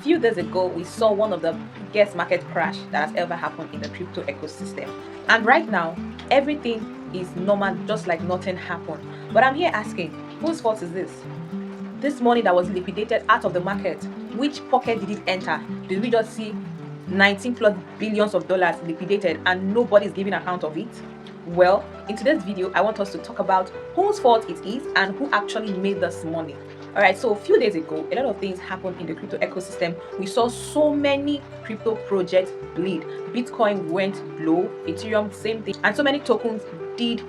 few days ago, we saw one of the biggest market crash that has ever happened in the crypto ecosystem. And right now, everything is normal, just like nothing happened. But I'm here asking, whose fault is this? This money that was liquidated out of the market, which pocket did it enter? Did we just see 19 plus billions of dollars liquidated and nobody's giving account of it? Well, in today's video, I want us to talk about whose fault it is and who actually made this money. Alright, so a few days ago, a lot of things happened in the crypto ecosystem. We saw so many crypto projects bleed. Bitcoin went low, Ethereum, same thing, and so many tokens did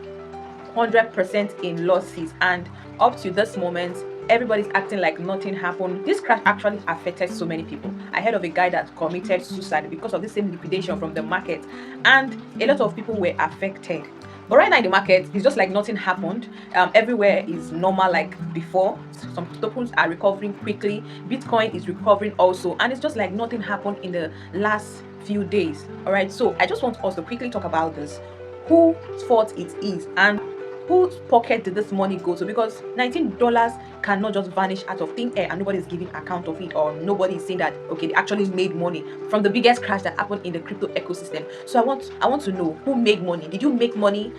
100% in losses. And up to this moment, everybody's acting like nothing happened. This crash actually affected so many people. I heard of a guy that committed suicide because of the same liquidation from the market, and a lot of people were affected. But right now in the market, it's just like nothing happened. Everywhere is normal like before. Some tokens are recovering quickly. Bitcoin is recovering also, and it's just like nothing happened in the last few days. All right, so I just want us to quickly talk about this, whose fault it is and whose pocket did this money go to, because $19 cannot just vanish out of thin air and nobody's giving account of it, or nobody is saying that okay, they actually made money from the biggest crash that happened in the crypto ecosystem. So I want to know who made money. Did you make money?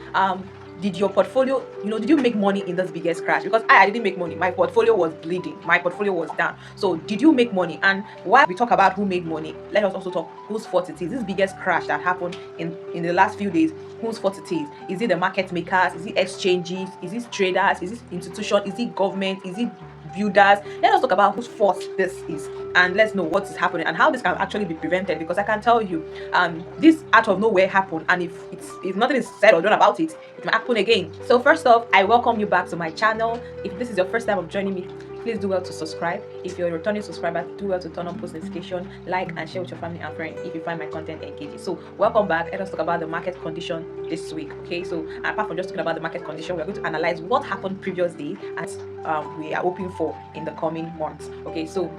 Did your portfolio, did you make money in this biggest crash? Because I didn't make money. My portfolio was bleeding. My portfolio was down. So did you make money? And while we talk about who made money, let us also talk whose fault it is. This biggest crash that happened in the last few days, whose fault it is? Is it the market makers? Is it exchanges? Is it traders? Is it institution? Is it government? Is it builders? Let us talk about whose fault this is, and let's know what is happening and how this can actually be prevented. Because I can tell you, this out of nowhere happened, and if nothing is said or done about it, it might happen again. So first off, I welcome you back to my channel. If this is your first time of joining me, please do well to subscribe. If you're a returning subscriber, do well to turn on post notification, like and share with your family and friends if you find my content engaging. So welcome back. Let us talk about the market condition this week. Okay, so apart from just talking about the market condition, we're going to analyze what happened previous day and we are hoping for in the coming months. Okay, so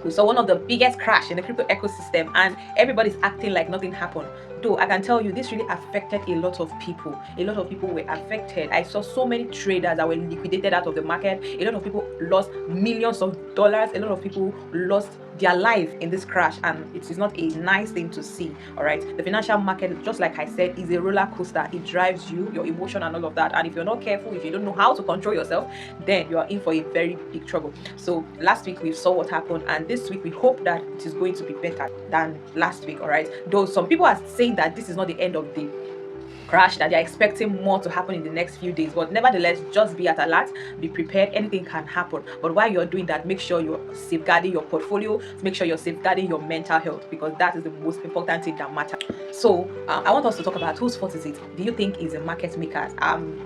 we saw one of the biggest crash in the crypto ecosystem and everybody's acting like nothing happened. Though I can tell you, this really affected a lot of people. A lot of people were affected. I saw so many traders that were liquidated out of the market. A lot of people lost millions of dollars. A lot of people lost their life in this crash, and it is not a nice thing to see. All right, the financial market, just like I said, is a roller coaster. It drives you, your emotion and all of that, and if you're not careful, if you don't know how to control yourself, then you are in for a very big trouble. So last week we saw what happened, and this week we hope that it is going to be better than last week. All right, though some people are saying that this is not the end of the crash, that they're expecting more to happen in the next few days, but nevertheless, just be at alert, be prepared. Anything can happen, but while you're doing that, make sure you're safeguarding your portfolio, make sure you're safeguarding your mental health, because that is the most important thing that matters. So I want us to talk about whose fault is it. Do you think is the market makers?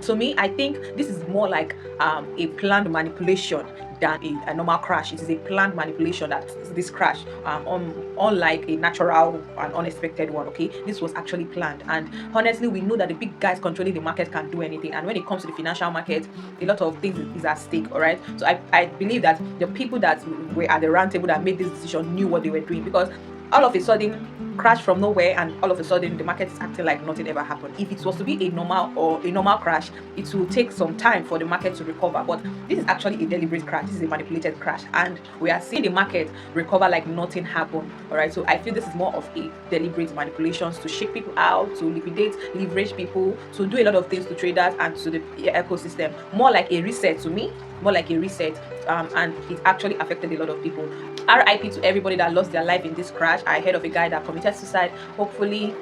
To me, I think this is more like a planned manipulation than a normal crash. It is a planned manipulation, that this crash, unlike a natural and unexpected one. Okay, this was actually planned, and honestly, we know that the big guys controlling the market can do anything, and when it comes to the financial market, a lot of things is at stake. All right, so I believe that the people that were at the round table that made this decision knew what they were doing, because all of a sudden crash from nowhere, and all of a sudden the market is acting like nothing ever happened. If it was to be a normal crash, it will take some time for the market to recover, but this is actually a deliberate crash. This is a manipulated crash, and we are seeing the market recover like nothing happened. All right, so I feel this is more of a deliberate manipulations to shake people out, to liquidate, leverage people, to do a lot of things to traders and to the ecosystem. More like a reset to me, more like a reset, and it actually affected a lot of people. RIP to everybody that lost their life in this crash. I heard of a guy that committed suicide. Hopefully,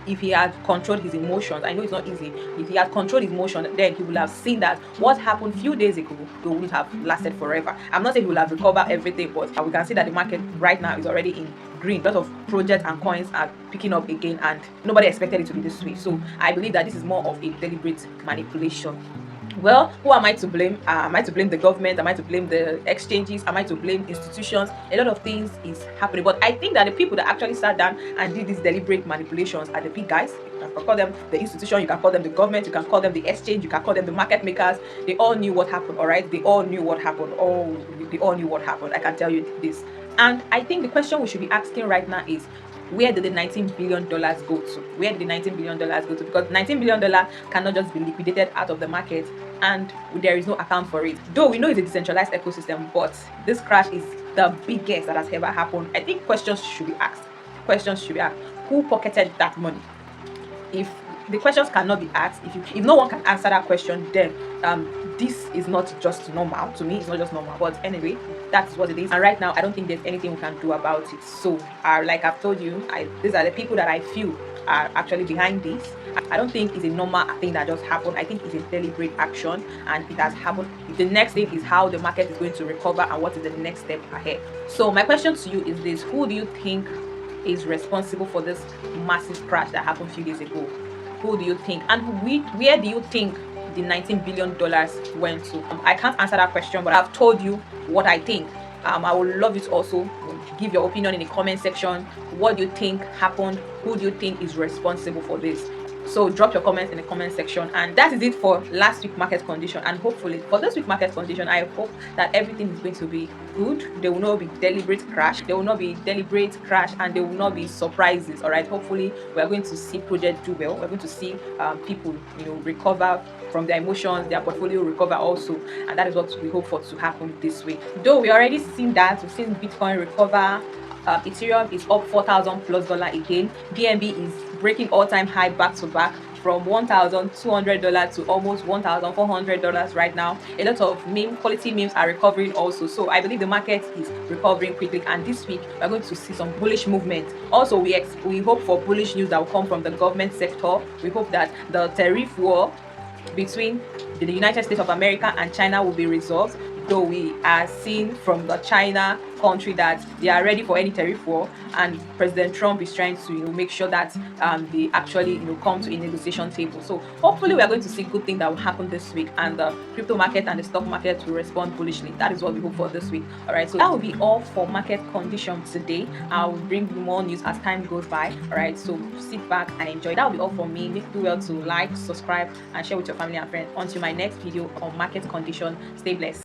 if he had controlled his emotions, I know it's not easy. If he had controlled his emotion, then he would have seen that what happened a few days ago would have lasted forever. I'm not saying he will have recovered everything, but we can see that the market right now is already in green. A lot of projects and coins are picking up again, and nobody expected it to be this way. So I believe that this is more of a deliberate manipulation. Well, who am I to blame? Am I to blame the government? Am I to blame the exchanges? Am I to blame institutions? A lot of things is happening, but I think that the people that actually sat down and did these deliberate manipulations are the big guys. You can call them the institution, you can call them the government, you can call them the exchange, you can call them the market makers. They all knew what happened. All right, they all knew what happened. Oh, they all knew what happened. I can tell you this. And I think the question we should be asking right now is, where did the $19 billion go to? Where did the $19 billion go to? Because $19 billion cannot just be liquidated out of the market and there is no account for it. Though we know it's a decentralized ecosystem, but this crash is the biggest that has ever happened. I think questions should be asked. Questions should be asked. Who pocketed that money? If the questions cannot be asked, if no one can answer that question, then this is not just normal. To me, it's not just normal. But anyway, that's what it is. And right now, I don't think there's anything we can do about it. So like I've told you, these are the people that I feel are actually behind this. I don't think it's a normal thing that just happened. I think it's a deliberate action, and it has happened. The next thing is how the market is going to recover and what is the next step ahead. So my question to you is this: who do you think is responsible for this massive crash that happened a few days ago? Who do you think? And where do you think the $19 billion went to? I can't answer that question, but I've told you what I think. I would love you to also give your opinion in the comment section. What do you think happened? Who do you think is responsible for this? So drop your comments in the comment section. And that is it for last week market condition. And hopefully for this week market condition, I hope that everything is going to be good. There will not be deliberate crash. There will not be deliberate crash, and there will not be surprises. All right. Hopefully we are going to see projects do well. We're going to see people, recover from their emotions, their portfolio recover also, and that is what we hope for to happen this week. Though we already seen that, we've seen Bitcoin recover. Ethereum is up $4,000+ again. BNB is breaking all-time high back to back from $1,200 to almost $1,400 right now. A lot of quality memes are recovering also. So I believe the market is recovering quickly, and this week we're going to see some bullish movement. Also, we hope for bullish news that will come from the government sector. We hope that the tariff war between the United States of America and China will be resolved, though we are seeing from the China country that they are ready for any tariff war, and President Trump is trying to make sure that they actually come to a negotiation table. So hopefully we are going to see good things that will happen this week, and the crypto market and the stock market will respond bullishly. That is what we hope for this week. All right, so that will be all for market conditions today. I will bring you more news as time goes by. All right, so sit back and enjoy. That will be all for me. Do well to like, subscribe, and share with your family and friends. Until my next video on market condition, stay blessed.